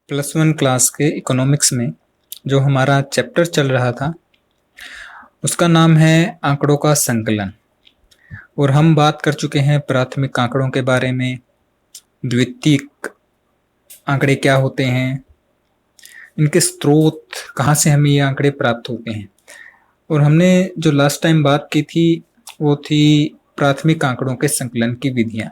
+1 class के economics में जो हमारा चैप्टर चल रहा था उसका नाम है आंकड़ों का संकलन। और हम बात कर चुके हैं प्राथमिक आंकड़ों के बारे में, द्वितीयक आंकड़े क्या होते हैं, इनके स्रोत, कहाँ से हमें ये आंकड़े प्राप्त होते हैं। और हमने जो लास्ट टाइम बात की थी वो थी प्राथमिक आंकड़ों के संकलन की विधियां,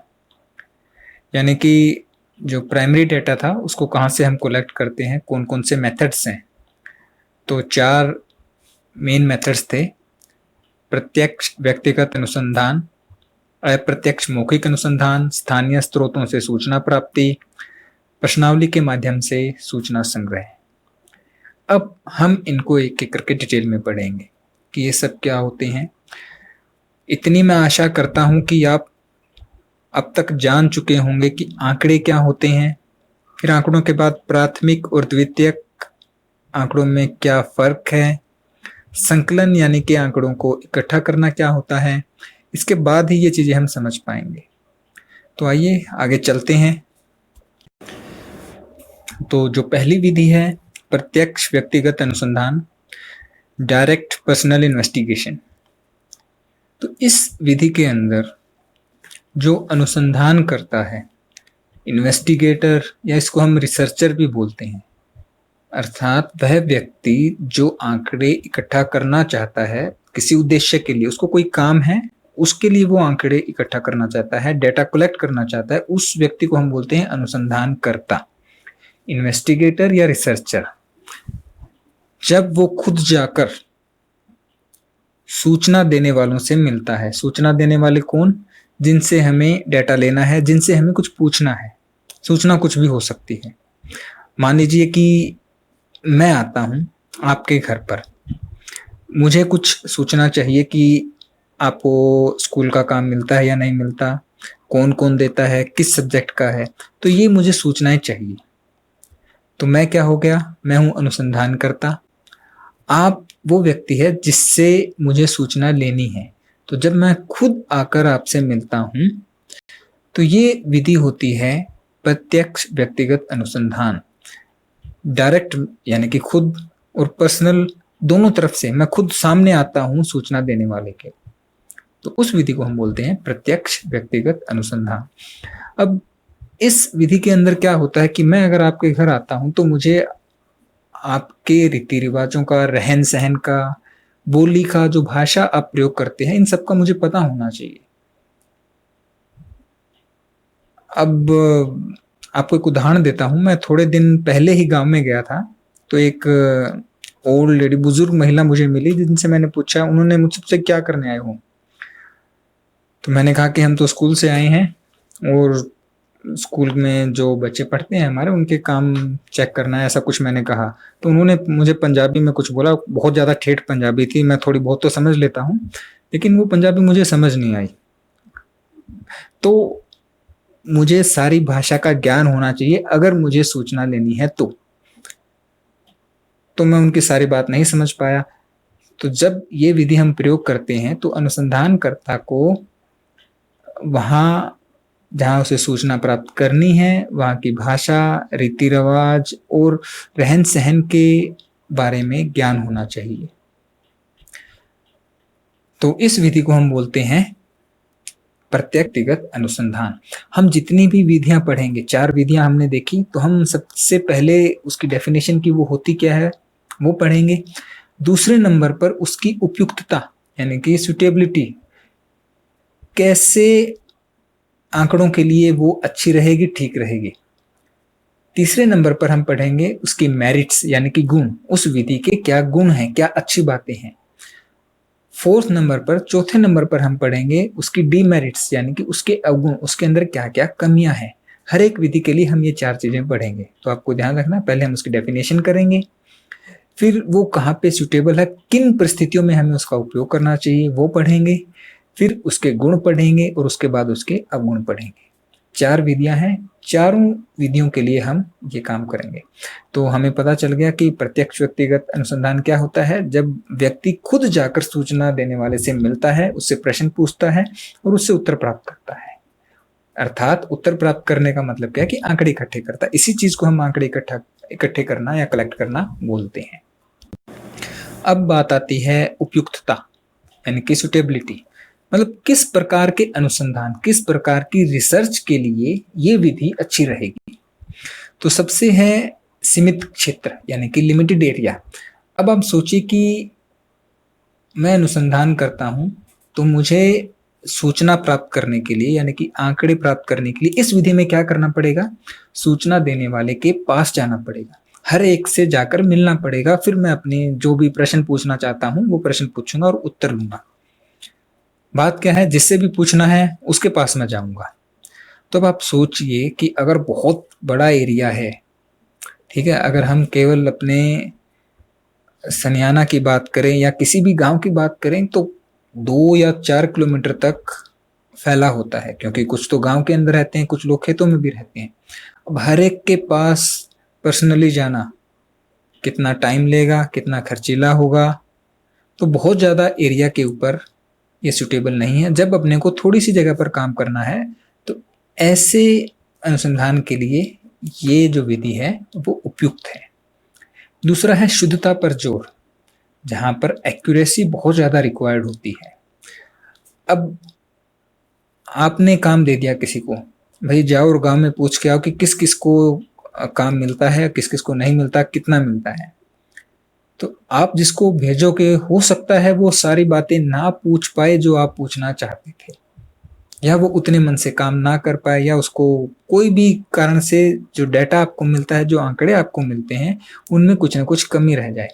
यानी कि जो प्राइमरी डेटा था उसको कहाँ से हम कलेक्ट करते हैं, कौन कौन से मेथड्स हैं। तो 4 मेन मेथड्स थे: प्रत्यक्ष व्यक्तिगत अनुसंधान, अप्रत्यक्ष मौखिक अनुसंधान, स्थानीय स्रोतों से सूचना प्राप्ति, प्रश्नावली के माध्यम से सूचना संग्रह। अब हम इनको एक एक करके डिटेल में पढ़ेंगे कि ये सब क्या होते हैं। इतनी मैं आशा करता हूं कि आप अब तक जान चुके होंगे कि आंकड़े क्या होते हैं, फिर आंकड़ों के बाद प्राथमिक और द्वितीयक आंकड़ों में क्या फर्क है, संकलन यानी कि आंकड़ों को इकट्ठा करना क्या होता है। इसके बाद ही ये चीजें हम समझ पाएंगे। तो आइए आगे चलते हैं। तो जो पहली विधि है प्रत्यक्ष व्यक्तिगत अनुसंधान, डायरेक्ट पर्सनल इन्वेस्टिगेशन। तो इस विधि के अंदर जो अनुसंधान करता है, इन्वेस्टिगेटर या इसको हम रिसर्चर भी बोलते हैं, अर्थात वह व्यक्ति जो आंकड़े इकट्ठा करना चाहता है किसी उद्देश्य के लिए, उसको कोई काम है, उसके लिए वो आंकड़े इकट्ठा करना चाहता है, डेटा कलेक्ट करना चाहता है, उस व्यक्ति को हम बोलते हैं अनुसंधानकर्ता, इन्वेस्टिगेटर या रिसर्चर। जब वो खुद जाकर सूचना देने वालों से मिलता है, सूचना देने वाले कौन? जिनसे हमें डेटा लेना है, जिनसे हमें कुछ पूछना है। सूचना कुछ भी हो सकती है। मान लीजिए कि मैं आता हूं आपके घर पर, मुझे कुछ सूचना चाहिए कि आपको स्कूल का काम मिलता है या नहीं मिलता, कौन कौन देता है, किस सब्जेक्ट का है। तो ये मुझे सूचनाएं चाहिए। तो मैं क्या हो गया? मैं हूं अनुसंधानकर्ता। आप वो व्यक्ति है जिससे मुझे सूचना लेनी है। तो जब मैं खुद आकर आपसे मिलता हूं तो ये विधि होती है प्रत्यक्ष व्यक्तिगत अनुसंधान। डायरेक्ट यानी कि खुद, और पर्सनल, दोनों तरफ से मैं खुद सामने आता हूं सूचना देने वाले के। तो उस विधि को हम बोलते हैं प्रत्यक्ष व्यक्तिगत अनुसंधान। अब इस विधि के अंदर क्या होता है कि मैं अगर आपके घर आता हूं तो मुझे आपके रीति रिवाजों का, रहन सहन का, बोली का, जो भाषा आप प्रयोग करते हैं, इन सब का मुझे पता होना चाहिए। अब आपको एक उदाहरण देता हूं। मैं थोड़े दिन पहले ही गांव में गया था, तो एक ओल्ड लेडी, बुजुर्ग महिला मुझे मिली, जिनसे मैंने पूछा, उन्होंने मुझसे क्या करने आए हो? तो मैंने कहा कि हम तो स्कूल से आए हैं और स्कूल में जो बच्चे पढ़ते हैं हमारे, उनके काम चेक करना है, ऐसा कुछ मैंने कहा। तो उन्होंने मुझे पंजाबी में कुछ बोला, बहुत ज़्यादा ठेठ पंजाबी थी। मैं थोड़ी बहुत तो समझ लेता हूँ, लेकिन वो पंजाबी मुझे समझ नहीं आई। तो मुझे सारी भाषा का ज्ञान होना चाहिए अगर मुझे सूचना लेनी है तो मैं उनकी सारी बात नहीं समझ पाया। तो जब ये विधि हम प्रयोग करते हैं तो अनुसंधानकर्ता को वहाँ जहाँ उसे सूचना प्राप्त करनी है, वहाँ की भाषा, रीति रिवाज और रहन सहन के बारे में ज्ञान होना चाहिए। तो इस विधि को हम बोलते हैं प्रत्यक्ष व्यक्तिगत अनुसंधान। हम जितनी भी विधियां पढ़ेंगे, 4 विधियां हमने देखी, तो हम सबसे पहले उसकी डेफिनेशन की वो होती क्या है वो पढ़ेंगे। दूसरे नंबर पर उसकी उपयुक्तता यानी कि सुटेबिलिटी, कैसे आंकड़ों के लिए वो अच्छी रहेगी, ठीक रहेगी। तीसरे नंबर पर हम पढ़ेंगे उसकी मेरिट्स यानी कि गुण, उस विधि के क्या गुण हैं, क्या अच्छी बातें हैं। फोर्थ नंबर पर, चौथे नंबर पर हम पढ़ेंगे उसकी डीमेरिट्स यानी कि उसके अवगुण, उसके अंदर क्या क्या कमियां हैं। हर एक विधि के लिए हम ये 4 चीजें पढ़ेंगे। तो आपको ध्यान रखना, पहले हम उसकी डेफिनेशन करेंगे, फिर वो कहाँ पे सुटेबल है, किन परिस्थितियों में हमें उसका उपयोग करना चाहिए वो पढ़ेंगे, फिर उसके गुण पढ़ेंगे और उसके बाद उसके अवगुण पढ़ेंगे। 4 विधियां हैं, चारों विधियों के लिए हम ये काम करेंगे। तो हमें पता चल गया कि प्रत्यक्ष व्यक्तिगत अनुसंधान क्या होता है। जब व्यक्ति खुद जाकर सूचना देने वाले से मिलता है, उससे प्रश्न पूछता है और उससे उत्तर प्राप्त करता है। अर्थात उत्तर प्राप्त करने का मतलब क्या है कि आंकड़े इकट्ठे करता है। इसी चीज को हम आंकड़े इकट्ठा इकट्ठे करना या कलेक्ट करना बोलते हैं। अब बात आती है उपयुक्तता यानी कि सुटेबिलिटी, मतलब किस प्रकार के अनुसंधान, किस प्रकार की रिसर्च के लिए ये विधि अच्छी रहेगी। तो सबसे है सीमित क्षेत्र यानी कि लिमिटेड एरिया। अब आप सोचिए कि मैं अनुसंधान करता हूं तो मुझे सूचना प्राप्त करने के लिए यानी कि आंकड़े प्राप्त करने के लिए इस विधि में क्या करना पड़ेगा, सूचना देने वाले के पास जाना पड़ेगा, हर एक से जाकर मिलना पड़ेगा, फिर मैं अपने जो भी प्रश्न पूछना चाहता हूं वो प्रश्न पूछूंगा और उत्तर लूंगा। बात क्या है, जिससे भी पूछना है उसके पास मैं जाऊंगा। तो अब आप सोचिए कि अगर बहुत बड़ा एरिया है, ठीक है, अगर हम केवल अपने सनियाना की बात करें या किसी भी गांव की बात करें तो 2 या 4 किलोमीटर तक फैला होता है, क्योंकि कुछ तो गांव के अंदर रहते हैं, कुछ लोग खेतों में भी रहते हैं। अब हर एक के पास पर्सनली जाना कितना टाइम लेगा, कितना खर्चीला होगा, तो बहुत ज़्यादा एरिया के ऊपर ये सूटेबल नहीं है। जब अपने को थोड़ी सी जगह पर काम करना है तो ऐसे अनुसंधान के लिए ये जो विधि है वो उपयुक्त है। दूसरा है शुद्धता पर जोर, जहां पर एक्यूरेसी बहुत ज़्यादा रिक्वायर्ड होती है। अब आपने काम दे दिया किसी को, भाई जाओ और गांव में पूछ के आओ कि किस किस को काम मिलता है, किस किस को नहीं मिलता, कितना मिलता है। तो आप जिसको भेजोगे हो सकता है वो सारी बातें ना पूछ पाए जो आप पूछना चाहते थे, या वो उतने मन से काम ना कर पाए, या उसको कोई भी कारण से जो डेटा आपको मिलता है, जो आंकड़े आपको मिलते हैं, उनमें कुछ ना कुछ कमी रह जाए।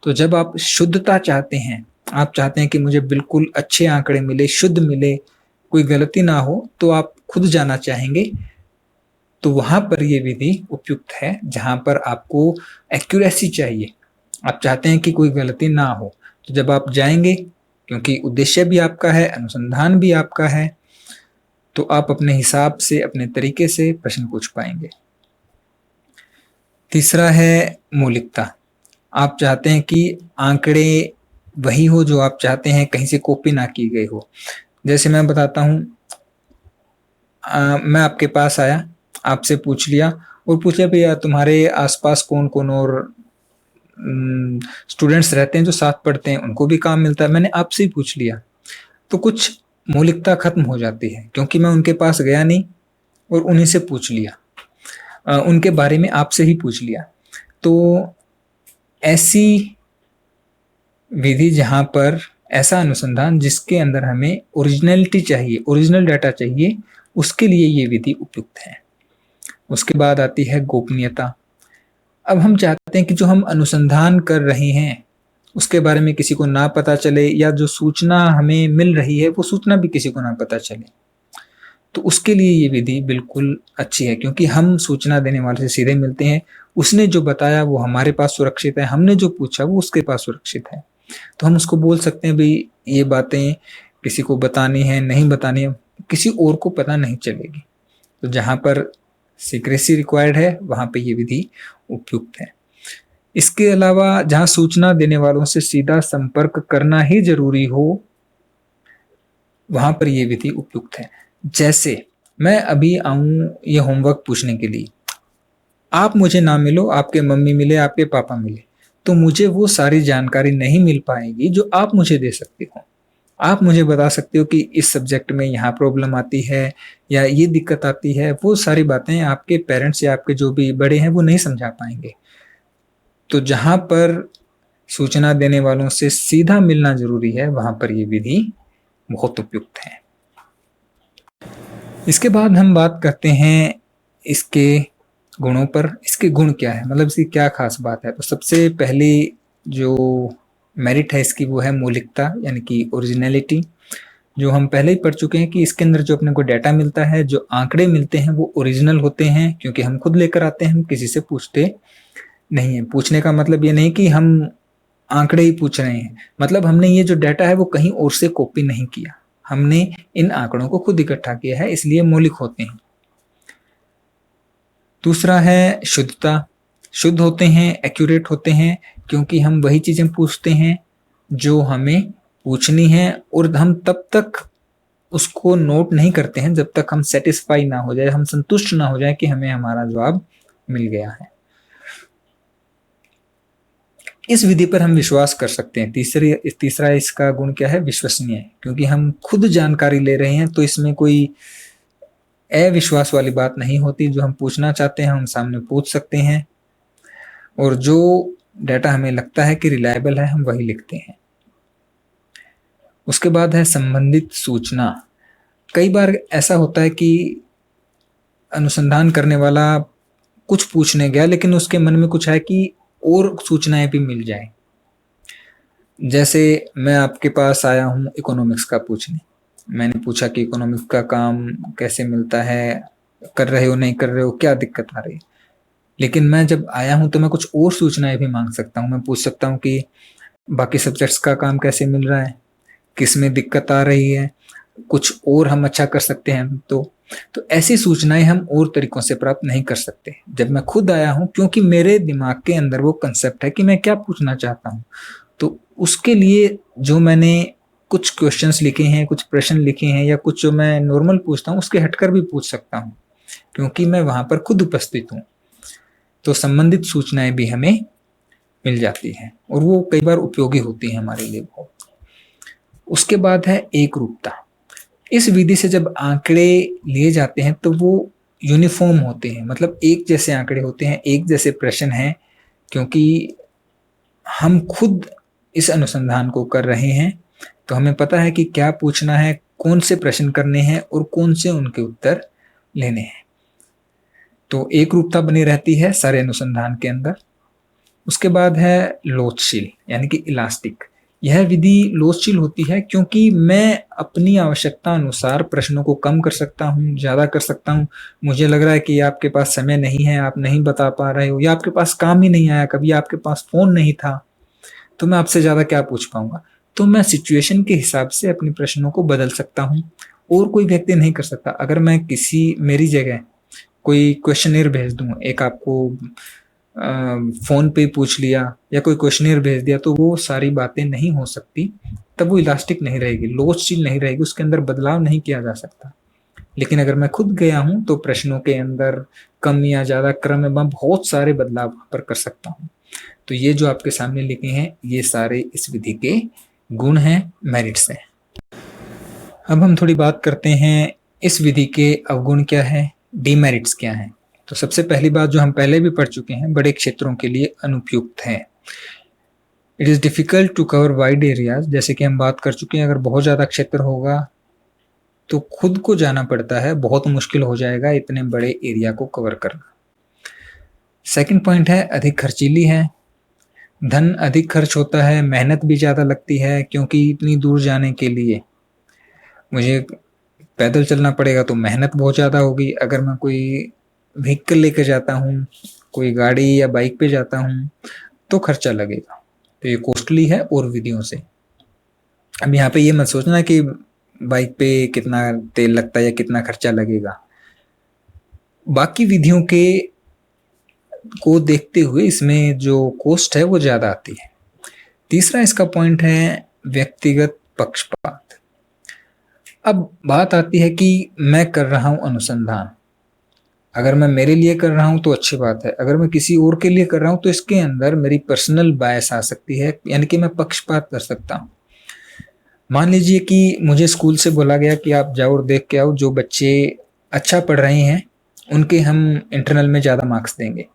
तो जब आप शुद्धता चाहते हैं, आप चाहते हैं कि मुझे बिल्कुल अच्छे आंकड़े मिले, शुद्ध मिले, कोई गलती ना हो, तो आप खुद जाना चाहेंगे। तो वहां पर यह विधि उपयुक्त है, जहां पर आपको एक्यूरेसी चाहिए, आप चाहते हैं कि कोई गलती ना हो। तो जब आप जाएंगे, क्योंकि उद्देश्य भी आपका है, अनुसंधान भी आपका है, तो आप अपने हिसाब से, अपने तरीके से प्रश्न पूछ पाएंगे। तीसरा है मौलिकता। आप चाहते हैं कि आंकड़े वही हो जो आप चाहते हैं, कहीं से कॉपी ना की गई हो। जैसे मैं बताता हूं, मैं आपके पास आया, आपसे पूछ लिया और पूछ लिया भैया तुम्हारे आसपास कौन कौन और स्टूडेंट्स रहते हैं जो साथ पढ़ते हैं, उनको भी काम मिलता है, मैंने आपसे ही पूछ लिया। तो कुछ मौलिकता खत्म हो जाती है, क्योंकि मैं उनके पास गया नहीं और उन्हीं से पूछ लिया, उनके बारे में आपसे ही पूछ लिया। तो ऐसी विधि जहां पर ऐसा अनुसंधान जिसके अंदर हमें ओरिजिनलिटी चाहिए, ओरिजिनल डाटा चाहिए, उसके लिए ये विधि उपयुक्त है। उसके बाद आती है गोपनीयता। अब हम चाहते हैं कि जो हम अनुसंधान कर रहे हैं उसके बारे में किसी को ना पता चले, या जो सूचना हमें मिल रही है वो सूचना भी किसी को ना पता चले। तो उसके लिए ये विधि बिल्कुल अच्छी है, क्योंकि हम सूचना देने वाले से सीधे मिलते हैं, उसने जो बताया वो हमारे पास सुरक्षित है, हमने जो पूछा वो उसके पास सुरक्षित है। तो हम उसको बोल सकते हैं भाई ये बातें किसी को बतानी है, नहीं बतानी है, किसी और को पता नहीं चलेगी। तो जहां पर सीक्रेसी रिक्वायर्ड है वहां पे ये विधि उपयुक्त है। इसके अलावा जहां सूचना देने वालों से सीधा संपर्क करना ही जरूरी हो, वहां पर यह विधि उपयुक्त है। जैसे मैं अभी आऊं ये होमवर्क पूछने के लिए, आप मुझे ना मिलो, आपके मम्मी मिले, आपके पापा मिले, तो मुझे वो सारी जानकारी नहीं मिल पाएगी जो आप मुझे दे सकते हो। आप मुझे बता सकते हो कि इस सब्जेक्ट में यहाँ प्रॉब्लम आती है या ये दिक्कत आती है, वो सारी बातें आपके पेरेंट्स या आपके जो भी बड़े हैं वो नहीं समझा पाएंगे। तो जहां पर सूचना देने वालों से सीधा मिलना जरूरी है, वहां पर ये विधि बहुत उपयुक्त है। इसके बाद हम बात करते हैं इसके गुणों पर। इसके गुण क्या है, मतलब इसकी क्या खास बात है। तो सबसे पहली जो मेरिट है इसकी वो है मौलिकता, यानी कि ओरिजिनलिटी, जो हम पहले ही पढ़ चुके हैं कि इसके अंदर जो अपने को डाटा मिलता है, जो आंकड़े मिलते हैं वो ओरिजिनल होते हैं, क्योंकि हम खुद लेकर आते हैं, हम किसी से पूछते नहीं है। पूछने का मतलब ये नहीं कि हम आंकड़े ही पूछ रहे हैं, मतलब हमने ये जो डाटा है वो कहीं और से कॉपी नहीं किया, हमने इन आंकड़ों को खुद इकट्ठा किया है, इसलिए मौलिक होते हैं। दूसरा है शुद्धता। शुद्ध होते हैं, एक्यूरेट होते हैं, क्योंकि हम वही चीजें पूछते हैं जो हमें पूछनी है, और हम तब तक उसको नोट नहीं करते हैं जब तक हम सेटिस्फाई ना हो जाए, हम संतुष्ट ना हो जाए कि हमें हमारा जवाब मिल गया है। इस विधि पर हम विश्वास कर सकते हैं। तीसरा इसका गुण क्या है? विश्वसनीय, क्योंकि हम खुद जानकारी ले रहे हैं, तो इसमें कोई अविश्वास वाली बात नहीं होती। जो हम पूछना चाहते हैं हम सामने पूछ सकते हैं, और जो डाटा हमें लगता है कि रिलायबल है हम वही लिखते हैं। उसके बाद है संबंधित सूचना। कई बार ऐसा होता है कि अनुसंधान करने वाला कुछ पूछने गया, लेकिन उसके मन में कुछ है कि और सूचनाएं भी मिल जाए। जैसे मैं आपके पास आया हूँ इकोनॉमिक्स का पूछने, मैंने पूछा कि इकोनॉमिक्स का काम कैसे मिलता है, कर रहे हो नहीं कर रहे हो, क्या दिक्कत आ रही है। लेकिन मैं जब आया हूँ तो मैं कुछ और सूचनाएं भी मांग सकता हूँ। मैं पूछ सकता हूँ कि बाकी सब्जेक्ट्स का काम कैसे मिल रहा है, किस में दिक्कत आ रही है, कुछ और हम अच्छा कर सकते हैं। तो ऐसी सूचनाएं हम और तरीकों से प्राप्त नहीं कर सकते जब मैं खुद आया हूं, क्योंकि मेरे दिमाग के अंदर वो कंसेप्ट है कि मैं क्या पूछना चाहता हूं। तो उसके लिए जो मैंने कुछ क्वेश्चंस लिखे हैं, कुछ प्रश्न लिखे हैं, या कुछ जो मैं नॉर्मल पूछता हूं उसके हटकर भी पूछ सकता हूं, क्योंकि मैं वहां पर खुद उपस्थित हूं। तो संबंधित सूचनाएं भी हमें मिल जाती हैं, और वो कई बार उपयोगी होती हैं हमारे लिए बहुत। उसके बाद है एक रूपता। इस विधि से जब आंकड़े लिए जाते हैं तो वो यूनिफॉर्म होते हैं, मतलब एक जैसे आंकड़े होते हैं, एक जैसे प्रश्न हैं, क्योंकि हम खुद इस अनुसंधान को कर रहे हैं। तो हमें पता है कि क्या पूछना है, कौन से प्रश्न करने हैं और कौन से उनके उत्तर लेने हैं। तो एक रूपता बनी रहती है सारे अनुसंधान के अंदर। उसके बाद है लोचशील, यानी कि इलास्टिक। यह विधि लोचशील होती है क्योंकि मैं अपनी आवश्यकता अनुसार प्रश्नों को कम कर सकता हूँ, ज्यादा कर सकता हूँ। मुझे लग रहा है कि आपके पास समय नहीं है, आप नहीं बता पा रहे हो, या आपके पास काम ही नहीं आया, कभी आपके पास फोन नहीं था, तो मैं आपसे ज्यादा क्या पूछ पाऊंगा। तो मैं सिचुएशन के हिसाब से अपने प्रश्नों को बदल सकता हूँ, और कोई व्यक्ति नहीं कर सकता। अगर मैं मेरी जगह कोई क्वेश्चनेयर भेज दूं, एक आपको फोन पे पूछ लिया या कोई क्वेश्चनियर भेज दिया, तो वो सारी बातें नहीं हो सकती। तब वो इलास्टिक नहीं रहेगी, लोचशील नहीं रहेगी, उसके अंदर बदलाव नहीं किया जा सकता। लेकिन अगर मैं खुद गया हूं तो प्रश्नों के अंदर कम या ज्यादा क्रम में मैं बहुत सारे बदलाव पर कर सकता हूं। तो ये जो आपके सामने लिखे हैं ये सारे इस विधि के गुण हैं, मेरिट्स हैं। अब हम थोड़ी बात करते हैं इस विधि के अवगुण क्या है, डीमेरिट्स क्या है। तो सबसे पहली बात जो हम पहले भी पढ़ चुके हैं, बड़े क्षेत्रों के लिए अनुपयुक्त है। It is difficult to cover wide areas. जैसे कि हम बात कर चुके हैं, अगर बहुत ज्यादा क्षेत्र होगा तो खुद को जाना पड़ता है, बहुत मुश्किल हो जाएगा इतने बड़े एरिया को कवर करना। सेकंड पॉइंट है अधिक खर्चीली है। धन अधिक खर्च होता है, मेहनत भी ज्यादा लगती है, क्योंकि इतनी दूर जाने के लिए मुझे पैदल चलना पड़ेगा तो मेहनत बहुत ज्यादा होगी। अगर मैं कोई व्हीकल लेकर जाता हूँ, कोई गाड़ी या बाइक पे जाता हूँ, तो खर्चा लगेगा। तो ये कॉस्टली है और विधियों से। अब यहाँ पे ये मत सोचना कि बाइक पे कितना तेल लगता है या कितना खर्चा लगेगा। बाकी विधियों के को देखते हुए इसमें जो कॉस्ट है वो ज्यादा आती है। तीसरा इसका पॉइंट है व्यक्तिगत पक्षपात। अब बात आती है कि मैं कर रहा हूं अनुसंधान, अगर मैं मेरे लिए कर रहा हूं तो अच्छी बात है, अगर मैं किसी और के लिए कर रहा हूं तो इसके अंदर मेरी पर्सनल बायस आ सकती है, यानी कि मैं पक्षपात कर सकता हूं। मान लीजिए कि मुझे स्कूल से बोला गया कि आप जाओ और देख के आओ, जो बच्चे अच्छा पढ़ रहे हैं उनके हम इंटरनल में ज़्यादा मार्क्स देंगे।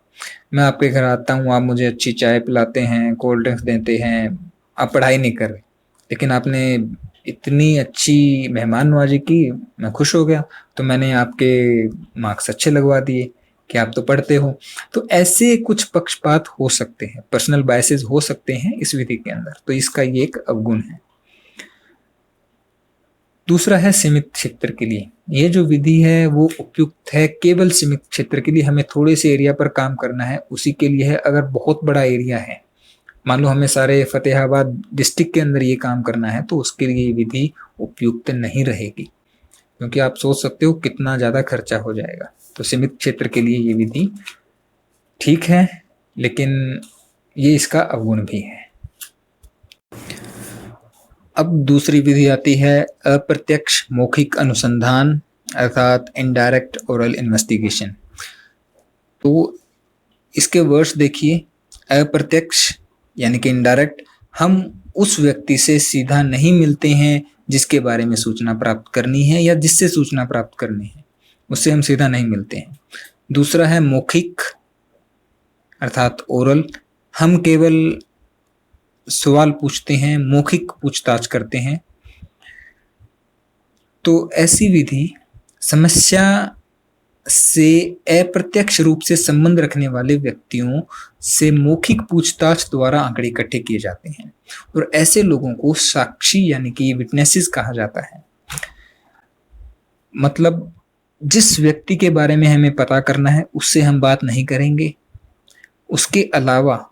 मैं आपके घर आता हूँ, आप मुझे अच्छी चाय पिलाते हैं, कोल्ड ड्रिंक्स देते हैं, आप पढ़ाई नहीं कर रहे, लेकिन आपने इतनी अच्छी मेहमान नवाजी की, मैं खुश हो गया, तो मैंने आपके मार्क्स अच्छे लगवा दिए कि आप तो पढ़ते हो। तो ऐसे कुछ पक्षपात हो सकते हैं, पर्सनल बायसेस हो सकते हैं इस विधि के अंदर, तो इसका ये एक अवगुण है। दूसरा है सीमित क्षेत्र के लिए। ये जो विधि है वो उपयुक्त है केवल सीमित क्षेत्र के लिए, हमें थोड़े से एरिया पर काम करना है, उसी के लिए है। अगर बहुत बड़ा एरिया है, मान लो हमें सारे फतेहाबाद डिस्ट्रिक्ट के अंदर ये काम करना है, तो उसके लिए ये विधि उपयुक्त नहीं रहेगी, क्योंकि आप सोच सकते हो कितना ज्यादा खर्चा हो जाएगा। तो सीमित क्षेत्र के लिए ये विधि ठीक है, लेकिन ये इसका अवगुण भी है। अब दूसरी विधि आती है अप्रत्यक्ष मौखिक अनुसंधान, अर्थात इनडायरेक्ट ओरल इन्वेस्टिगेशन। तो इसके वर्ड्स देखिए, अप्रत्यक्ष यानी कि इनडायरेक्ट, हम उस व्यक्ति से सीधा नहीं मिलते हैं जिसके बारे में सूचना प्राप्त करनी है या जिससे सूचना प्राप्त करनी है, उससे हम सीधा नहीं मिलते हैं। दूसरा है मौखिक अर्थात ओरल, हम केवल सवाल पूछते हैं, मौखिक पूछताछ करते हैं। तो ऐसी विधि समस्या से अप्रत्यक्ष रूप से संबंध रखने वाले व्यक्तियों से मौखिक पूछताछ द्वारा आंकड़े इकट्ठे किए जाते हैं और ऐसे लोगों को साक्षी यानी कि विटनेसेस कहा जाता है। मतलब जिस व्यक्ति के बारे में हमें पता करना है उससे हम बात नहीं करेंगे, उसके अलावा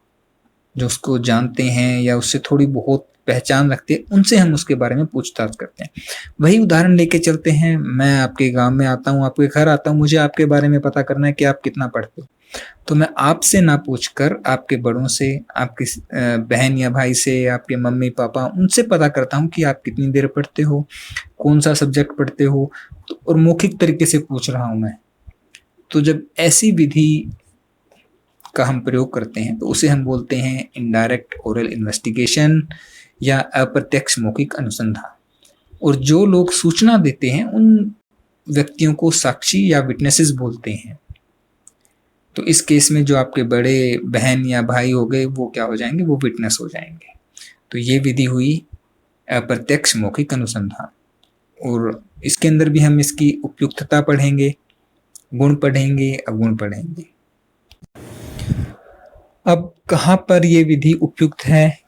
जो उसको जानते हैं या उससे थोड़ी बहुत पहचान रखते हैं उनसे हम उसके बारे में पूछताछ करते हैं। वही उदाहरण लेके चलते हैं, मैं आपके गांव में आता हूँ, आपके घर आता हूँ, मुझे आपके बारे में पता करना है कि आप कितना पढ़ते हो, तो मैं आपसे ना पूछकर आपके बड़ों से, आपकी बहन या भाई से, आपके मम्मी पापा, उनसे पता करता हूँ कि आप कितनी देर पढ़ते हो, कौन सा सब्जेक्ट पढ़ते हो, तो और मौखिक तरीके से पूछ रहा हूँ मैं। तो जब ऐसी विधि का हम प्रयोग करते हैं तो उसे हम बोलते हैं इनडायरेक्ट ओरल इन्वेस्टिगेशन या अप्रत्यक्ष मौखिक अनुसंधान। और जो लोग सूचना देते हैं उन व्यक्तियों को साक्षी या विटनेसेस बोलते हैं। तो इस केस में जो आपके बड़े बहन या भाई हो गए वो क्या हो जाएंगे, वो विटनेस हो जाएंगे। तो ये विधि हुई अप्रत्यक्ष मौखिक अनुसंधान। और इसके अंदर भी हम इसकी उपयुक्तता पढ़ेंगे, गुण पढ़ेंगे, अवगुण पढ़ेंगे। अब कहाँ पर ये विधि उपयुक्त है,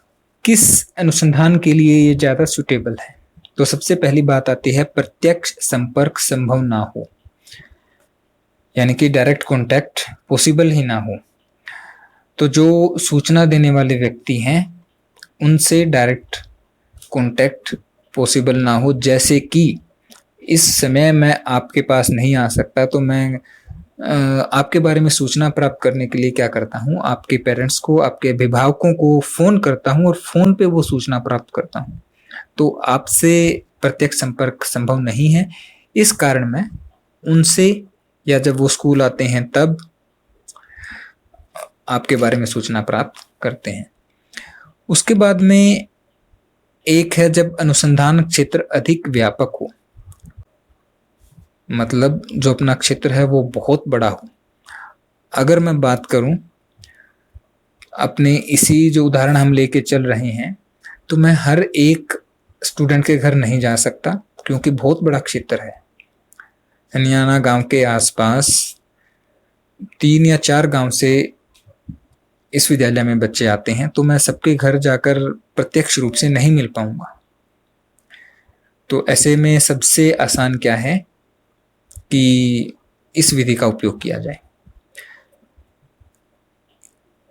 किस अनुसंधान के लिए ये ज़्यादा सुटेबल है? तो सबसे पहली बात आती है प्रत्यक्ष संपर्क संभव ना हो, यानी कि डायरेक्ट कांटेक्ट पॉसिबल ही ना हो। तो जो सूचना देने वाले व्यक्ति हैं उनसे डायरेक्ट कांटेक्ट पॉसिबल ना हो। जैसे कि इस समय मैं आपके पास नहीं आ सकता, तो मैं आपके बारे में सूचना प्राप्त करने के लिए क्या करता हूँ, आपके पेरेंट्स को, आपके अभिभावकों को फ़ोन करता हूँ और फ़ोन पे वो सूचना प्राप्त करता हूँ। तो आपसे प्रत्यक्ष संपर्क संभव नहीं है, इस कारण मैं उनसे या जब वो स्कूल आते हैं तब आपके बारे में सूचना प्राप्त करते हैं। उसके बाद में एक है जब अनुसंधान क्षेत्र अधिक व्यापक हो, मतलब जो अपना क्षेत्र है वो बहुत बड़ा हो। अगर मैं बात करूं अपने इसी जो उदाहरण हम लेके चल रहे हैं, तो मैं हर एक स्टूडेंट के घर नहीं जा सकता क्योंकि बहुत बड़ा क्षेत्र है। हनियाना गांव के आसपास 3 या 4 गांव से इस विद्यालय में बच्चे आते हैं, तो मैं सबके घर जाकर प्रत्यक्ष रूप से नहीं मिल पाऊंगा। तो ऐसे में सबसे आसान क्या है कि इस विधि का उपयोग किया जाए।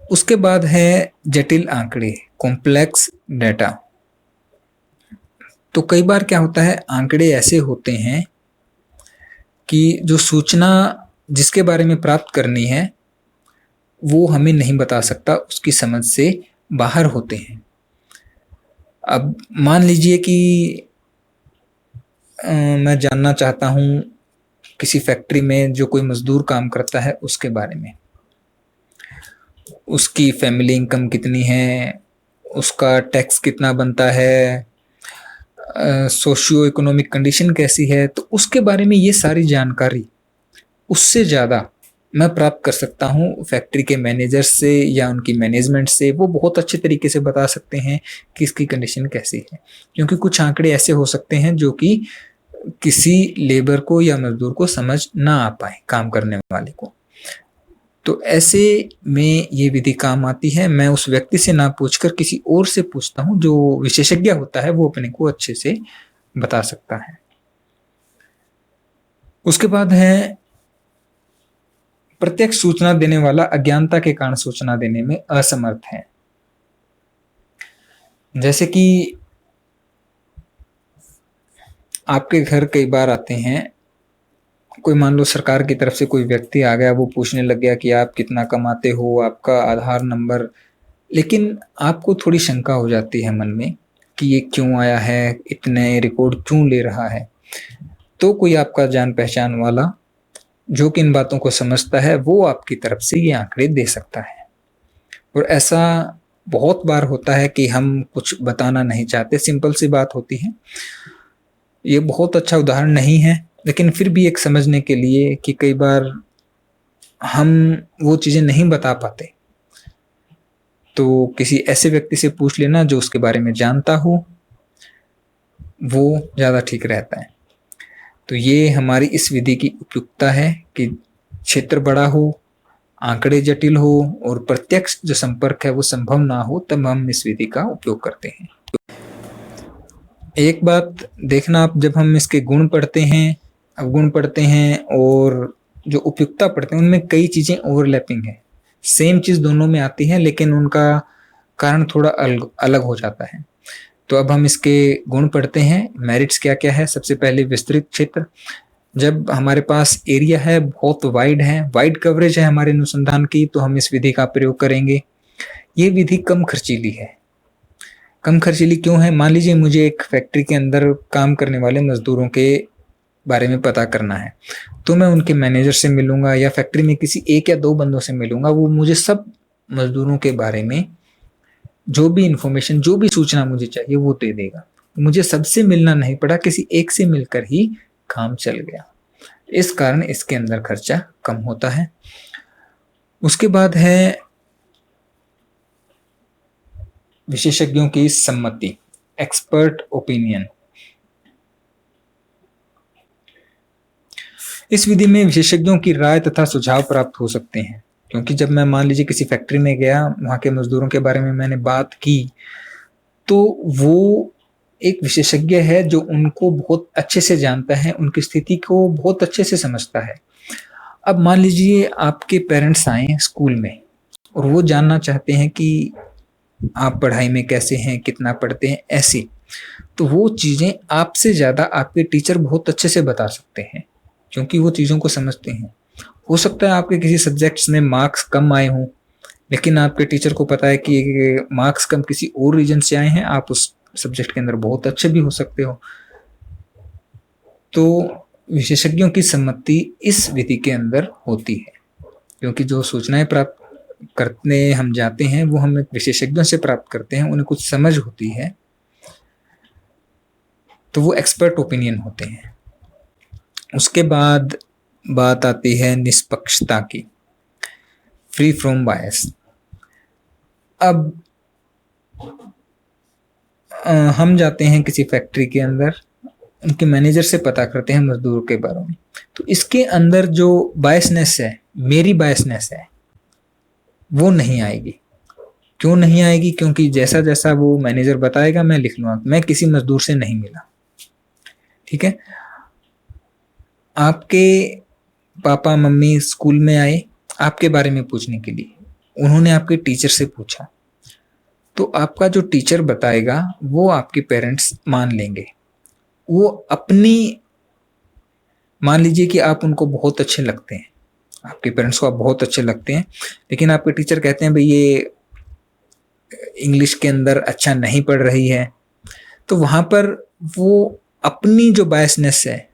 उसके बाद है जटिल आंकड़े, कॉम्प्लेक्स डेटा। तो कई बार क्या होता है, आंकड़े ऐसे होते हैं कि जो सूचना जिसके बारे में प्राप्त करनी है वो हमें नहीं बता सकता, उसकी समझ से बाहर होते हैं। अब मान लीजिए कि मैं जानना चाहता हूँ किसी फैक्ट्री में जो कोई मजदूर काम करता है उसके बारे में, उसकी फैमिली इनकम कितनी है, उसका टैक्स कितना बनता है, सोशियो इकोनॉमिक कंडीशन कैसी है, तो उसके बारे में ये सारी जानकारी उससे ज़्यादा मैं प्राप्त कर सकता हूँ फैक्ट्री के मैनेजर से या उनकी मैनेजमेंट से। वो बहुत अच्छे तरीके से बता सकते हैं कि इसकी कंडीशन कैसी है, क्योंकि कुछ आंकड़े ऐसे हो सकते हैं जो कि किसी लेबर को या मजदूर को समझ ना आ पाए, काम करने वाले को। तो ऐसे में ये विधि काम आती है। मैं उस व्यक्ति से ना पूछकर किसी और से पूछता हूँ जो विशेषज्ञ होता है, वो अपने को अच्छे से बता सकता है। उसके बाद है प्रत्यक्ष सूचना देने वाला अज्ञानता के कारण सूचना देने में असमर्थ है। जैसे कि आपके घर कई बार आते हैं, कोई मान लो सरकार की तरफ से कोई व्यक्ति आ गया, वो पूछने लग गया कि आप कितना कमाते हो, आपका आधार नंबर, लेकिन आपको थोड़ी शंका हो जाती है मन में कि ये क्यों आया है, इतने रिकॉर्ड क्यों ले रहा है। तो कोई आपका जान पहचान वाला जो कि इन बातों को समझता है वो आपकी तरफ से ये आंकड़े दे सकता है। और ऐसा बहुत बार होता है कि हम कुछ बताना नहीं चाहते, सिंपल सी बात होती है। ये बहुत अच्छा उदाहरण नहीं है, लेकिन फिर भी एक समझने के लिए कि कई बार हम वो चीज़ें नहीं बता पाते, तो किसी ऐसे व्यक्ति से पूछ लेना जो उसके बारे में जानता हो, वो ज़्यादा ठीक रहता है। तो ये हमारी इस विधि की उपयुक्तता है कि क्षेत्र बड़ा हो, आंकड़े जटिल हो और प्रत्यक्ष जो संपर्क है वो संभव ना हो, तब हम इस विधि का उपयोग करते हैं। एक बात देखना आप, जब हम इसके गुण पढ़ते हैं, अवगुण पढ़ते हैं और जो उपयुक्तता पढ़ते हैं, उनमें कई चीजें ओवरलैपिंग है। सेम चीज दोनों में आती है लेकिन उनका कारण थोड़ा अलग अलग हो जाता है। तो अब हम इसके गुण पढ़ते हैं। मेरिट्स क्या क्या है? सबसे पहले विस्तृत क्षेत्र। जब हमारे पास एरिया है, बहुत वाइड है, वाइड कवरेज है हमारे अनुसंधान की, तो हम इस विधि का प्रयोग करेंगे। ये विधि कम खर्चीली है। कम खर्चीली क्यों है? मान लीजिए मुझे एक फैक्ट्री के अंदर काम करने वाले मजदूरों के बारे में पता करना है, तो मैं उनके मैनेजर से मिलूंगा या फैक्ट्री में किसी एक या दो बंदों से मिलूंगा। वो मुझे सब मजदूरों के बारे में जो भी इंफॉर्मेशन, जो भी सूचना मुझे चाहिए वो दे देगा। मुझे सबसे मिलना नहीं पड़ा, किसी एक से मिलकर ही काम चल गया। इस कारण इसके अंदर खर्चा कम होता है। उसके बाद है विशेषज्ञों की सम्मति, एक्सपर्ट ओपिनियन। इस विधि में विशेषज्ञों की राय तथा सुझाव प्राप्त हो सकते हैं, क्योंकि जब मैं मान लीजिए किसी फैक्ट्री में गया, वहां के मजदूरों के बारे में मैंने बात की, तो वो एक विशेषज्ञ है जो उनको बहुत अच्छे से जानता है, उनकी स्थिति को बहुत अच्छे से समझता है। अब मान लीजिए आपके पेरेंट्स आए स्कूल में और वो जानना चाहते हैं कि आप पढ़ाई में कैसे हैं, कितना पढ़ते हैं, ऐसी, तो वो चीजें आपसे ज्यादा आपके टीचर बहुत अच्छे से बता सकते हैं, क्योंकि वो चीजों को समझते हैं। हो सकता है आपके किसी सब्जेक्ट्स में मार्क्स कम आए हों, लेकिन आपके टीचर को पता है कि मार्क्स कम किसी और रीजन से आए हैं, आप उस सब्जेक्ट के अंदर बहुत अच्छे भी हो सकते हो। तो विशेषज्ञों की सम्मति इस विधि के अंदर होती है, क्योंकि जो सूचनाएं प्राप्त करने हम जाते हैं वो हम विशेषज्ञों से प्राप्त करते हैं, उन्हें कुछ समझ होती है, तो वो एक्सपर्ट ओपिनियन होते हैं। उसके बाद बात आती है निष्पक्षता की, फ्री फ्रॉम बायस। अब हम जाते हैं किसी फैक्ट्री के अंदर, उनके मैनेजर से पता करते हैं मजदूरों के बारे में, तो इसके अंदर जो बायसनेस है, मेरी बायसनेस है, वो नहीं आएगी। क्यों नहीं आएगी? क्योंकि जैसा जैसा वो मैनेजर बताएगा मैं लिख लूंगा। मैं किसी मजदूर से नहीं मिला, ठीक है। आपके पापा मम्मी स्कूल में आए आपके बारे में पूछने के लिए, उन्होंने आपके टीचर से पूछा, तो आपका जो टीचर बताएगा वो आपके पेरेंट्स मान लेंगे। वो अपनी, मान लीजिए कि आप उनको बहुत अच्छे लगते हैं, आपके पेरेंट्स को आप बहुत अच्छे लगते हैं, लेकिन आपके टीचर कहते हैं भाई ये इंग्लिश के अंदर अच्छा नहीं पढ़ रही है, तो वहां पर वो अपनी जो बायसनेस है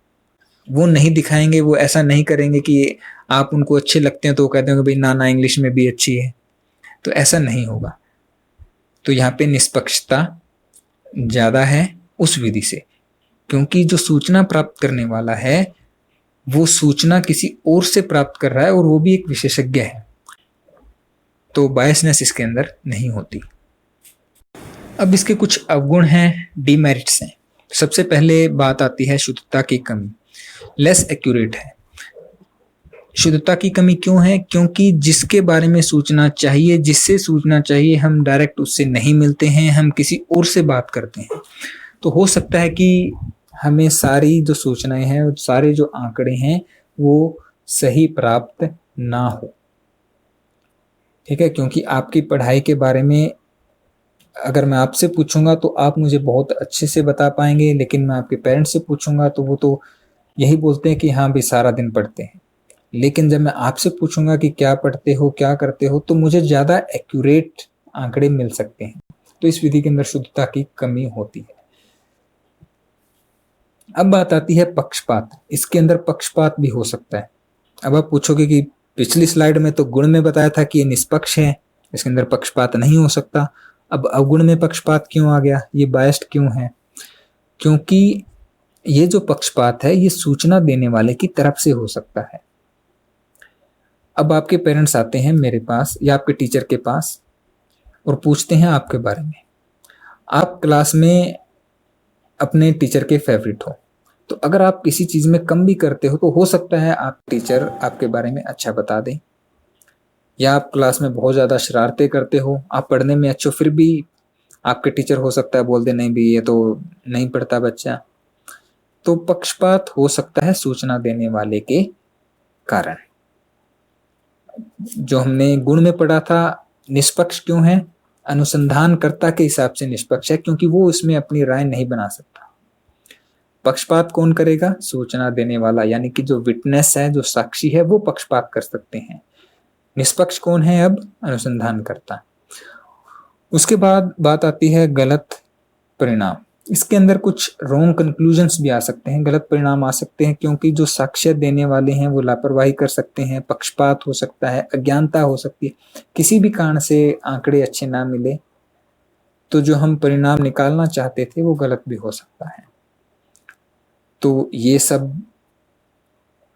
वो नहीं दिखाएंगे। वो ऐसा नहीं करेंगे कि आप उनको अच्छे लगते हैं तो वो कहते हैं भाई ना ना इंग्लिश में भी अच्छी है, तो ऐसा नहीं होगा। तो यहाँ पे निष्पक्षता ज्यादा है उस विधि से, क्योंकि जो सूचना प्राप्त करने वाला है वो सूचना किसी और से प्राप्त कर रहा है और वो भी एक विशेषज्ञ है, तो बायसनेस इसके अंदर नहीं होती। अब इसके कुछ अवगुण हैं, डीमेरिट्स हैं। सबसे पहले बात आती है शुद्धता की कमी, लेस एक्यूरेट है। शुद्धता की कमी क्यों है? क्योंकि जिसके बारे में सूचना चाहिए, जिससे सूचना चाहिए, हम डायरेक्ट उससे नहीं मिलते हैं, हम किसी और से बात करते हैं। तो हो सकता है कि हमें सारी जो सूचनाएं हैं, सारे जो आंकड़े हैं वो सही प्राप्त ना हो, ठीक है। क्योंकि आपकी पढ़ाई के बारे में अगर मैं आपसे पूछूंगा तो आप मुझे बहुत अच्छे से बता पाएंगे, लेकिन मैं आपके पेरेंट्स से पूछूंगा तो वो तो यही बोलते हैं कि हाँ भी सारा दिन पढ़ते हैं। लेकिन जब मैं आपसे पूछूंगा कि क्या पढ़ते हो, क्या करते हो, तो मुझे ज्यादा एक्यूरेट आंकड़े मिल सकते हैं। तो इस विधि के अंदर शुद्धता की कमी होती है। अब बात आती है पक्षपात। इसके अंदर पक्षपात भी हो सकता है। अब आप पूछोगे कि पिछली स्लाइड में तो गुण में बताया था कि ये निष्पक्ष है, इसके अंदर पक्षपात नहीं हो सकता। अब अवगुण में पक्षपात क्यों आ गया, ये बायस्ड क्यों है? क्योंकि ये जो पक्षपात है ये सूचना देने वाले की तरफ से हो सकता है। अब आपके पेरेंट्स आते हैं मेरे पास या आपके टीचर के पास और पूछते हैं आपके बारे में। आप क्लास में अपने टीचर के फेवरेट हो, तो अगर आप किसी चीज में कम भी करते हो तो हो सकता है आप टीचर आपके बारे में अच्छा बता दें। या आप क्लास में बहुत ज्यादा शरारतें करते हो, आप पढ़ने में अच्छे हो, फिर भी आपके टीचर हो सकता है बोल दे नहीं भी ये तो नहीं पढ़ता बच्चा। तो पक्षपात हो सकता है सूचना देने वाले के कारण। जो हमने गुण में पढ़ा था, निष्पक्ष क्यों है? अनुसंधानकर्ता के हिसाब से निष्पक्ष है क्योंकि वो इसमें अपनी राय नहीं बना सकता। पक्षपात कौन करेगा? सूचना देने वाला, यानी कि जो विटनेस है, जो साक्षी है, वो पक्षपात कर सकते हैं। निष्पक्ष कौन है? अब अनुसंधानकर्ता। उसके बाद बात आती है गलत परिणाम। इसके अंदर कुछ रॉन्ग कंक्लूजन्स भी आ सकते हैं, गलत परिणाम आ सकते हैं, क्योंकि जो साक्ष्य देने वाले हैं वो लापरवाही कर सकते हैं, पक्षपात हो सकता है, अज्ञानता हो सकती है, किसी भी कारण से आंकड़े अच्छे ना मिले तो जो हम परिणाम निकालना चाहते थे वो गलत भी हो सकता है। तो ये सब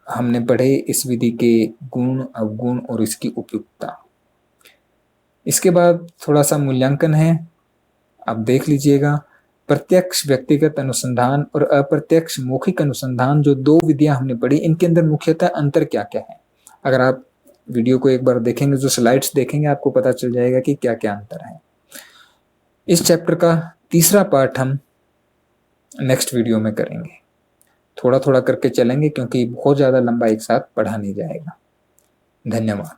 हमने पढ़े इस विधि के गुण, अवगुण और इसकी उपयुक्तता। इसके बाद थोड़ा सा मूल्यांकन है, आप देख लीजिएगा। प्रत्यक्ष व्यक्तिगत अनुसंधान और अप्रत्यक्ष मौखिक अनुसंधान, जो दो विधियां हमने पढ़ी, इनके अंदर मुख्यतः अंतर क्या क्या है? अगर आप वीडियो को एक बार देखेंगे, जो स्लाइड्स देखेंगे, आपको पता चल जाएगा कि क्या क्या अंतर है। इस चैप्टर का तीसरा पार्ट हम नेक्स्ट वीडियो में करेंगे। थोड़ा थोड़ा करके चलेंगे क्योंकि बहुत ज्यादा लंबा एक साथ पढ़ा नहीं जाएगा। धन्यवाद।